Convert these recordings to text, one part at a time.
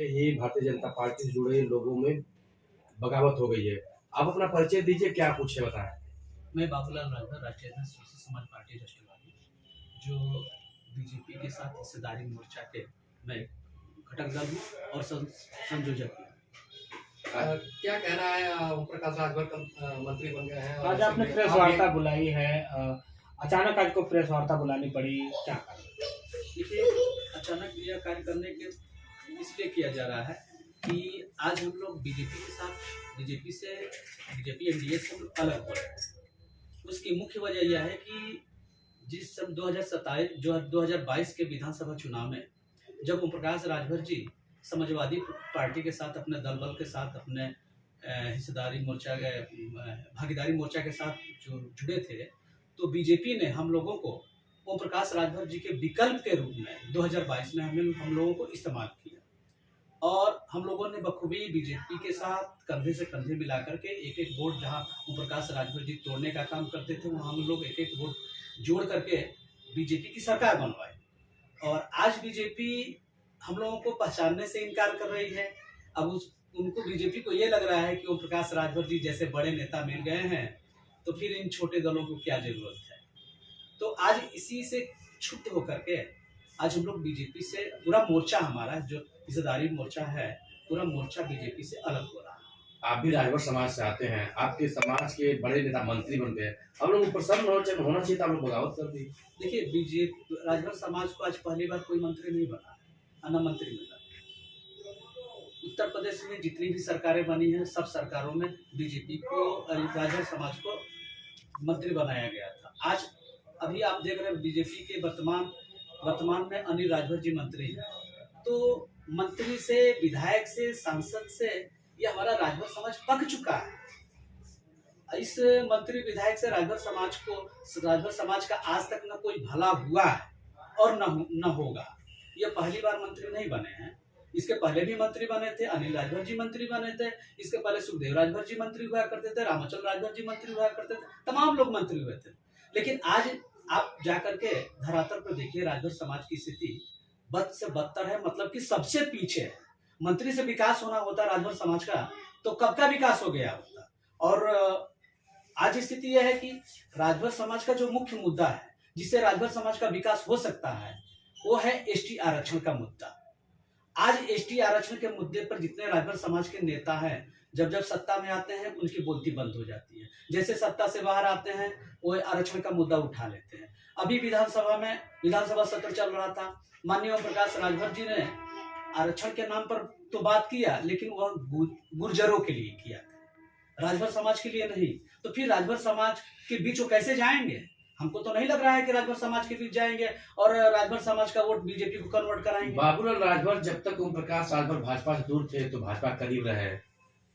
ही Bharatiya Janata party से जुड़े लोगों में बगावत हो गई है। आप अपना परिचय दीजिए, क्या कुछ है बताएं। मैं बाबूलाल राजभर, राष्ट्रीय अध्यक्ष सोशल समाज पार्टी राष्ट्रवादी, जो बीजेपी के साथ हिस्सेदारी मोर्चा के मैं घटक दल हूँ और संयोजक हूँ। क्या कहना है, ओम प्रकाश राजभर मंत्री बन गए हैं और आज आपने प्रेस वार्ता बुलाई है, अचानक आज को प्रेस वार्ता बुलानी पड़ी, क्या कारण? देखिए, अचानक यह कार्य करने के इसलिए किया जा रहा है कि आज हम लोग बीजेपी एनडीए से हम लोग अलग हो रहे हैं। उसकी मुख्य वजह यह है कि जिस सन 2022 के विधानसभा चुनाव में जब ओम प्रकाश राजभर जी समाजवादी पार्टी के साथ अपने दल बल के साथ अपने भागीदारी मोर्चा के साथ जो जुड़े थे, तो बीजेपी ने हम लोगों को ओम प्रकाश राजभर जी के विकल्प के रूप में 2022 में हम लोगों को इस्तेमाल किया और हम लोगों ने बखूबी बीजेपी के साथ कंधे से कंधे मिला करके एक एक वोट जहां ओम प्रकाश राजभर जी तोड़ने का काम करते थे, वहां हम लोग एक एक वोट जोड़ करके बीजेपी की सरकार बनवाई। और आज बीजेपी हम लोगों को पहचानने से इनकार कर रही है। अब उनको बीजेपी को ये लग रहा है कि ओम प्रकाश राजभर जी जैसे बड़े नेता मिल गए हैं तो फिर इन छोटे दलों को क्या जरूरत है। तो आज इसी से क्षुब्ध होकर के आज हम लोग बीजेपी से पूरा मोर्चा, हमारा जो हिस्सेदारी मोर्चा है, पूरा मोर्चा बीजेपी से अलग हो रहा है। आप भी राजभर समाज से आते हैं, आपके समाज के बड़े नेता मंत्री बन गए, हम लोग प्रसन्न होना चाहिए, आप लोग बगावत कर दी। देखिए, बीजेपी राजभर समाज को आज पहली बार कोई मंत्री नहीं बना, अन्ना मंत्री मिला। उत्तर प्रदेश में जितनी भी सरकारें बनी हैं, सब सरकारों में बीजेपी को राजभर समाज को मंत्री बनाया गया था। आज अभी आप देख रहे हैं बीजेपी के वर्तमान में अनिल राजभर जी मंत्री हैं। तो मंत्री से, विधायक से, सांसद से ये हमारा राजभर समाज पक चुका है। इस मंत्री विधायक से राजभर समाज का आज तक न कोई भला हुआ है और न होगा। ये पहली बार मंत्री नहीं बने हैं, इसके पहले भी मंत्री बने थे, अनिल राजभर जी मंत्री बने थे, इसके पहले सुखदेव राजभर जी मंत्री हुआ करते थे, रामाचल राजभर जी मंत्री हुआ करते थे, तमाम लोग मंत्री हुए थे। लेकिन आज आप जाकर के धरातल पर देखिए, राजभर समाज की स्थिति बद से बदतर है, मतलब कि सबसे पीछे है। मंत्री से विकास होना होता राजभर समाज का तो कब का विकास हो गया होता। और आज स्थिति यह है कि राजभर समाज का जो मुख्य मुद्दा है, जिससे राजभर समाज का विकास हो सकता है, वो है एसटी आरक्षण का मुद्दा। आज एसटी आरक्षण के मुद्दे पर जितने राजभर समाज के नेता हैं, जब सत्ता में आते हैं उनकी बोलती बंद हो जाती है। जैसे सत्ता से बाहर आते हैं वो आरक्षण का मुद्दा उठा लेते हैं। अभी विधानसभा सत्र चल रहा था, माननीय ओम प्रकाश राजभर जी ने आरक्षण के नाम पर तो बात किया, लेकिन वह गुर्जरों के लिए किया था, राजभर समाज के लिए नहीं। तो फिर राजभर समाज के बीच वो कैसे जाएंगे? हमको तो नहीं लग रहा है कि राजभर समाज के बीच जाएंगे और राजभर समाज का वोट बीजेपी को कन्वर्ट कराएंगे। बाबूलाल राजभर जब तक ओम प्रकाश राजभर भाजपा से दूर थे तो भाजपा करीब रहे,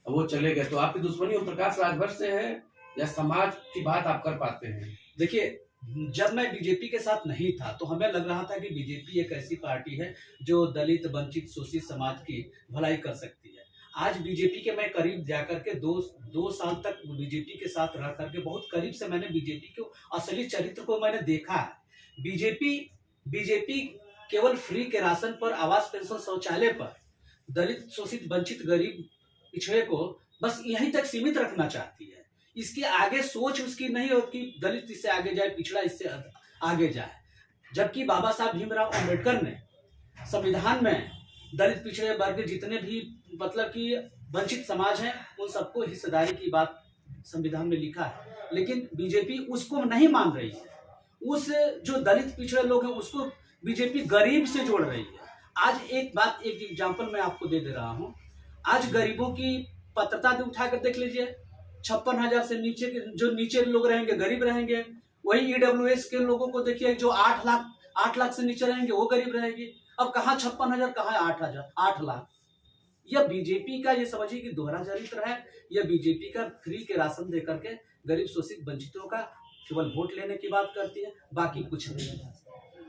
वो चले गए, तो आपकी दुश्मनी ओम प्रकाश राजभर से है या समाज की बात आप कर पाते हैं? देखिए, जब मैं बीजेपी के साथ नहीं था तो हमें लग रहा था कि बीजेपी एक ऐसी पार्टी है जो दलित, वंचित, शोषित समाज की भलाई कर सकती है। आज बीजेपी के मैं करीब जाकर के दो साल तक बीजेपी के साथ रह करके बहुत करीब से मैंने बीजेपी के असली चरित्र को मैंने देखा है। बीजेपी केवल फ्री के राशन पर, आवास, पेंशन, शौचालय पर दलित, शोषित, वंचित, गरीब, पिछड़े को बस यहीं तक सीमित रखना चाहती है। इसके आगे सोच उसकी नहीं होती, दलित इससे आगे जाए, पिछड़ा इससे आगे जाए। जबकि बाबा साहब भीमराव अम्बेडकर ने संविधान में दलित, पिछड़े वर्ग, जितने भी मतलब कि वंचित समाज हैं, उन सबको हिस्सेदारी की बात संविधान में लिखा है। लेकिन बीजेपी उसको नहीं मान रही है। उस जो दलित, पिछड़े लोग हैं उसको बीजेपी गरीब से जोड़ रही है। आज एक एग्जाम्पल मैं आपको दे रहा हूँ। आज गरीबों की पात्रता उठाकर देख लीजिए, 56,000 से नीचे के जो नीचे लोग रहेंगे गरीब रहेंगे। वही ईडब्ल्यूएस के लोगों को देखिए, जो 8 लाख से नीचे रहेंगे वो गरीब रहेगी। अब कहाँ 56,000, कहाँ 8 लाख। यह बीजेपी का, ये समझिए कि दोहरा चरित्र है। यह बीजेपी का फ्री के राशन दे करके गरीब, शोषित, वंचितों का केवल वोट लेने की बात करती है, बाकी कुछ नहीं।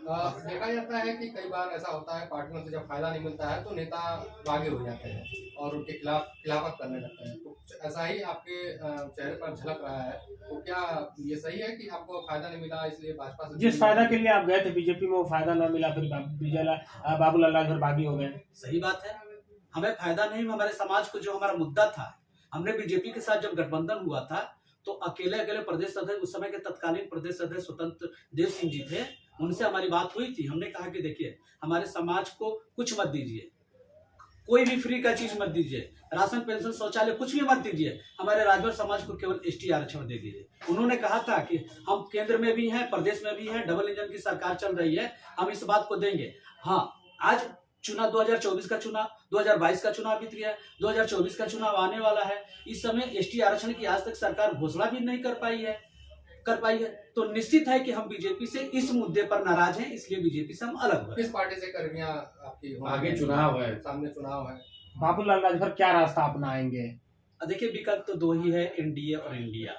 देखा जाता है कि कई बार ऐसा होता है, पार्टियों से जब फायदा नहीं मिलता है तो नेता आगे हो जाते हैं और उनके खिलाफत करने लगते हैं। तो ऐसा ही आपके चेहरे पर झलक रहा है। तो क्या ये सही है कि आपको फायदा नहीं मिला इसलिए भाजपा से जिस फायदा के लिए आप गए थे बीजेपी में वो फायदा ना मिला, फिर बाबूलाल राजभर बागी हो गए? सही बात है। हमें फायदा नहीं, हमारे समाज को जो हमारा मुद्दा था, हमने बीजेपी के साथ जब गठबंधन हुआ था तो अकेले अकेले प्रदेश अध्यक्ष, उस समय के तत्कालीन प्रदेश अध्यक्ष स्वतंत्र देव सिंह जी थे, उनसे हमारी बात हुई थी। हमने कहा कि देखिए हमारे समाज को कुछ मत दीजिए, कोई भी फ्री का चीज मत दीजिए, राशन पेंशन शौचालय कुछ भी मत दीजिए, हमारे राजभर समाज को केवल एसटी आरक्षण दे दीजिए। उन्होंने कहा था कि हम केंद्र में भी हैं, प्रदेश में भी हैं, डबल इंजन की सरकार चल रही है, हम इस बात को देंगे। हाँ, आज चुनाव 2024 का चुनाव, 2022 का चुनाव बीत गया है, 2024 का चुनाव आने वाला है। इस समय एसटी आरक्षण की आज तक सरकार घोषणा भी नहीं कर पाई है। तो निश्चित है कि हम बीजेपी से इस मुद्दे पर नाराज हैं, इसलिए बीजेपी से हम अलग हुए। किस पार्टी से कर्मियां आपकी आगे चुनाव है, सामने चुनाव है, बाबूलाल राजभर क्या रास्ता अपनाएंगे? देखिए विकल्प तो दो ही है, एनडीए और इंडिया।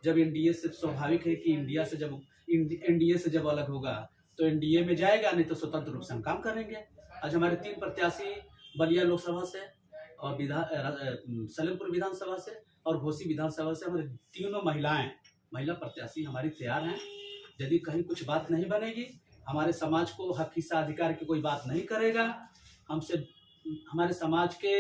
जब एनडीए से स्वाभाविक है कि एनडीए से जब अलग होगा तो एनडीए में जाएगा, नहीं तो स्वतंत्र रूप से हम काम करेंगे। आज हमारे 3 प्रत्याशी बलिया लोकसभा से और सलेमपुर विधानसभा से और घोसी विधानसभा से, हमारे तीनों महिला प्रत्याशी हमारी तैयार हैं। यदि कहीं कुछ बात नहीं बनेगी, हमारे समाज को हक हिस्सा अधिकार की कोई बात नहीं करेगा, हमसे हमारे समाज के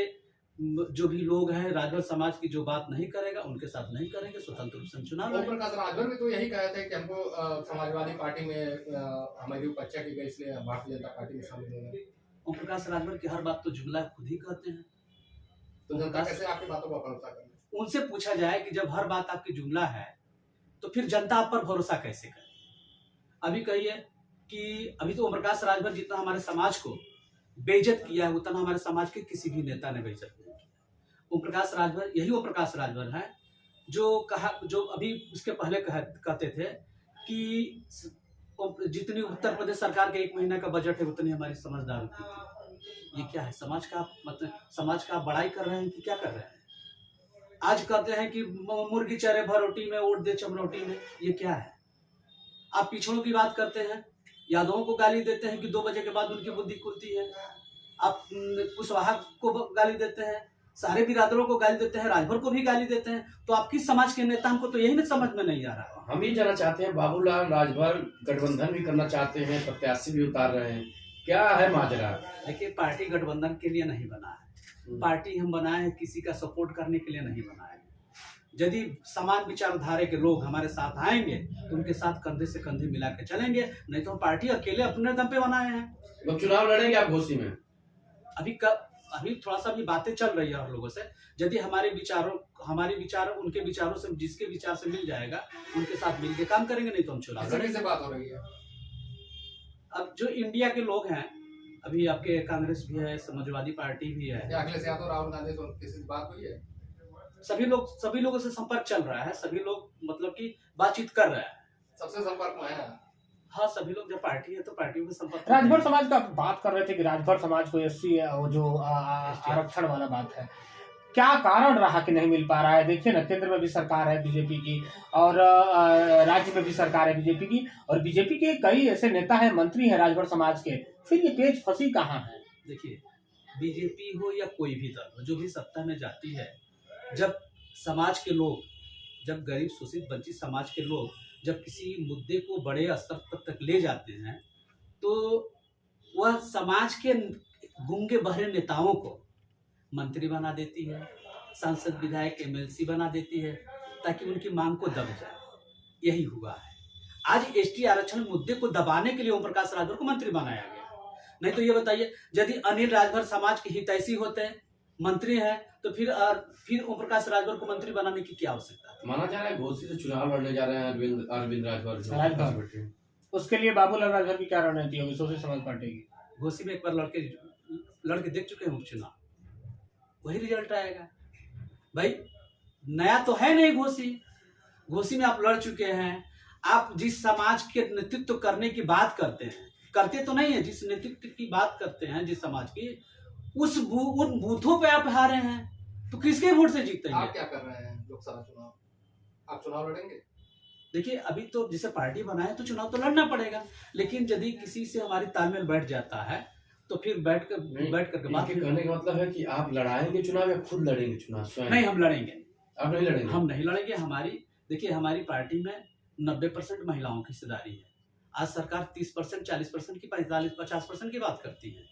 जो भी लोग हैं, राजभर समाज की जो बात नहीं करेगा उनके साथ नहीं करेंगे, स्वतंत्र रूप से चुनाव ओम प्रकाश राजभर भी तो यही कहे थे कि हमको समाजवादी पार्टी में हमारी उपाध्याय की गई, इसलिए भारतीय जनता पार्टी में शामिल हो गए। ओम प्रकाश राजभर की हर बात तो जुमला खुद ही कहते हैं, तो जनता कैसे आपकी बातों को भरोसा करे? उनसे पूछा जाए कि जब हर बात आपकी जुमला है तो फिर जनता आप पर भरोसा कैसे करे? अभी कहिए कि अभी तो ओम प्रकाश राजभर जितना हमारे समाज को बेइज्जत किया है, उतना हमारे समाज के किसी भी नेता ने बेइज्जत नहीं किया। ओम प्रकाश राजभर, यही ओम प्रकाश राजभर है जो अभी उसके पहले कहते थे कि जितनी उत्तर प्रदेश सरकार के 1 महीना का बजट है उतनी हमारी समझदारी थी। ये क्या है? समाज का मतलब समाज का बड़ाई कर रहे हैं कि क्या कर रहे हैं? आज कहते हैं कि मुर्गी चरे भरोटी में ओट दे चमरोटी में, ये क्या है? आप पिछड़ों की बात करते हैं, यादवों को गाली देते हैं कि 2 बजे के बाद उनकी बुद्धि खुलती है। आप कुशवाहा को गाली देते हैं, सारे बिरादरों को गाली देते हैं, राजभर को भी गाली देते हैं। तो आप किस समाज के नेता? हमको तो यही नहीं समझ में नहीं आ रहा। हम ही जाना चाहते हैं, बाबूलाल राजभर गठबंधन भी करना चाहते हैं, प्रत्याशी भी उतार रहे हैं, क्या है माजरा? देखिए पार्टी गठबंधन के लिए नहीं बना है, पार्टी हम बनाए हैं किसी का सपोर्ट करने के लिए नहीं बनाए हैं। यदि समान विचारधारा के लोग हमारे साथ आएंगे तो उनके साथ कंधे से कंधे मिला के चलेंगे, नहीं तो हम पार्टी अकेले अपने दम पे बनाए हैं। अब चुनाव लड़ेंगे आप घोसी में? अभी थोड़ा सा भी बातें चल रही है और लोगों से, यदि हमारे विचार उनके विचारों से, जिसके विचार से मिल जाएगा उनके साथ मिलकर काम करेंगे, नहीं तो हम चुनाव लड़ेंगे। किससे बात हो रही है? अब जो इंडिया के लोग हैं, अभी आपके कांग्रेस भी है, समाजवादी पार्टी भी है, अखिलेश यादव, राहुल गांधी से किसी से बात हुई है? सभी लोगों से संपर्क चल रहा है, सभी लोग मतलब कि बातचीत कर रहे हैं। सबसे संपर्क में है? हाँ, सभी लोग, जब पार्टी है तो पार्टियों में संपर्क। राजभर समाज का बात कर रहे थे कि राजभर समाज को एससी जो आरक्षण वाला बात है, क्या कारण रहा कि नहीं मिल पा रहा है? देखिए ना, केंद्र में भी सरकार है बीजेपी की और राज्य में भी सरकार है बीजेपी की, और बीजेपी के कई ऐसे नेता हैं, मंत्री हैं राजभर समाज के, फिर ये पेच फंसी कहाँ है? देखिए, बीजेपी हो या कोई भी दल हो, जो भी सत्ता में जाती है, जब समाज के लोग, जब गरीब शोषित वंचित समाज के लोग जब किसी मुद्दे को बड़े स्तर तक ले जाते हैं तो वह समाज के गूंगे बहरे नेताओं को मंत्री बना देती है, सांसद विधायक एमएलसी बना देती है, ताकि उनकी मांग को दब जाए। यही हुआ है। आज एसटी आरक्षण मुद्दे को दबाने के लिए ओम प्रकाश राजभर को मंत्री बनाया गया। नहीं तो ये बताइए, यदि अनिल राजभर समाज के हितैषी होते हैं, मंत्री हैं, तो फिर ओम प्रकाश राजभर को मंत्री बनाने की क्या आवश्यकता है? माना जा रहा है घोसी से चुनाव लड़ने जा रहे हैं अरविंद राजभर। उसके लिए बाबूलाल राजभर की क्या रणनीति होगी सोशलिस्ट समाज पार्टी की? घोसी में एक बार लड़के देख चुके हैं उपचुनाव, वही रिजल्ट आएगा। भाई नया तो है नहीं, घोसी में आप लड़ चुके हैं। आप जिस समाज के नेतृत्व करने की बात करते हैं, करते तो नहीं है, जिस नेतृत्व की बात करते हैं जिस समाज की, उन बूथों पे आप हारे हैं, तो किसके वोट से जीतते हैं? आप क्या कर रहे हैं? लोकसभा चुनाव आप चुनाव लड़ेंगे? देखिए, अभी तो जिसे पार्टी बनाए तो चुनाव तो लड़ना पड़ेगा, लेकिन यदि किसी से हमारी तालमेल बैठ जाता है तो फिर बैठ करके बात। कहने का मतलब है कि आप लड़ाएंगे चुनाव या खुद लड़ेंगे चुनाव? स्वयं नहीं, हम लड़ेंगे। आप नहीं लड़ेंगे? हम नहीं लड़ेंगे। हमारी पार्टी में 90% महिलाओं की हिस्सेदारी है। आज सरकार 30%, 40% की, 45-50% की बात करती है।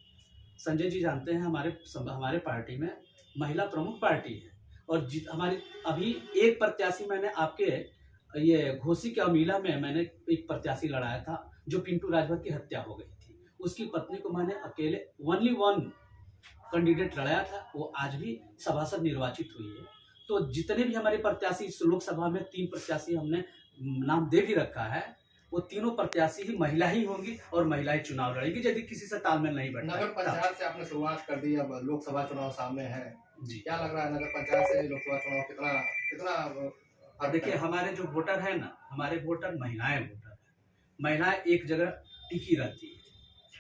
संजय जी जानते हैं हमारे पार्टी में महिला प्रमुख पार्टी है, और हमारी अभी एक प्रत्याशी मैंने आपके ये घोसी के अमीला में मैंने एक प्रत्याशी लड़ाया था जो पिंटू राजभर की हत्या हो गई थी, उसकी पत्नी को मैंने अकेले ओनली वन कैंडिडेट लड़ाया था, वो आज भी सभासद निर्वाचित हुई है। तो जितने भी हमारे प्रत्याशी इस लोकसभा में 3 प्रत्याशी हमने नाम दे भी रखा है, वो तीनों प्रत्याशी ही महिला ही होंगी और महिला ही चुनाव लड़ेगी यदि किसी से तालमेल नहीं बैठता। नगर पंचायत से आपने शुरुआत कर दी, अब लोकसभा चुनाव सामने है जी, क्या लग रहा है नगर पंचायत से लोकसभा चुनाव कितना कितना और देखिए हमारे जो वोटर है ना, हमारे वोटर महिलाएं वोटर है, महिलाएं एक जगह टिकी रहती है।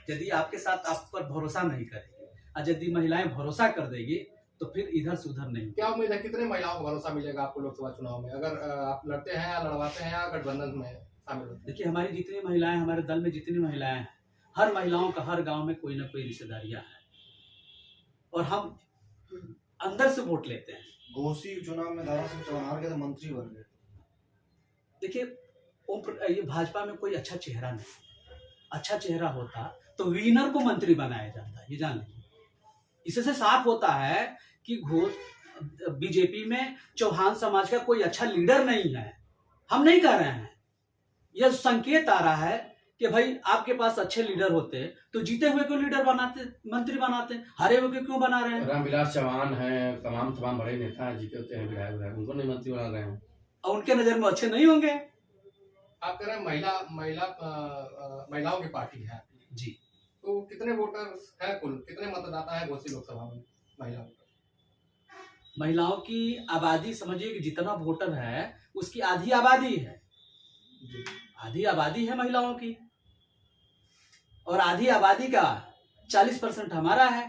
यदि आपके साथ आप पर भरोसा नहीं करेगी और यदि महिलाएं भरोसा कर देगी तो फिर इधर से उधर नहीं। क्या उम्मीद है कितने महिलाओं को भरोसा मिलेगा आपको लोकसभा चुनाव में, अगर आप लड़ते हैं या लड़वाते हैं या गठबंधन में शामिल होते हैं? देखिए हमारी जितनी महिलाएं, हमारे दल में जितनी महिलाएं हैं, हर महिलाओं का हर गांव में कोई ना कोई रिश्तेदारियां हैं और हम अंदर से वोट लेते हैं। घोसी चुनाव में दारा सिंह चौहान के तो मंत्री बन गए। देखिए ये भाजपा में कोई अच्छा चेहरा नहीं, अच्छा चेहरा होता तो विनर को मंत्री बनाया जाता, ये जान लीजिए। इससे साफ होता है कि बीजेपी में चौहान समाज का कोई अच्छा लीडर नहीं है। हम नहीं कह रहे हैं, यह संकेत आ रहा है कि भाई आपके पास अच्छे लीडर होते तो जीते हुए क्यों लीडर बनाते, मंत्री बनाते, हरे हुए क्यों बना रहे हैं? रामविलास चौहान हैं, तमाम बड़े नेता हैं, जीते होते हैं, विधायक, उनको नहीं मंत्री बना रहे हैं और उनके नजर में अच्छे नहीं होंगे। आप कह रहे हैं महिलाओं की पार्टी है जी, तो कितने वोटर है, कुल कितने मतदाता है घोसी लोकसभा में महिला वोटर? महिलाओं की आबादी समझिए कि जितना वोटर है उसकी आधी आबादी है, आधी आबादी है महिलाओं की, और आधी आबादी का 40% हमारा है।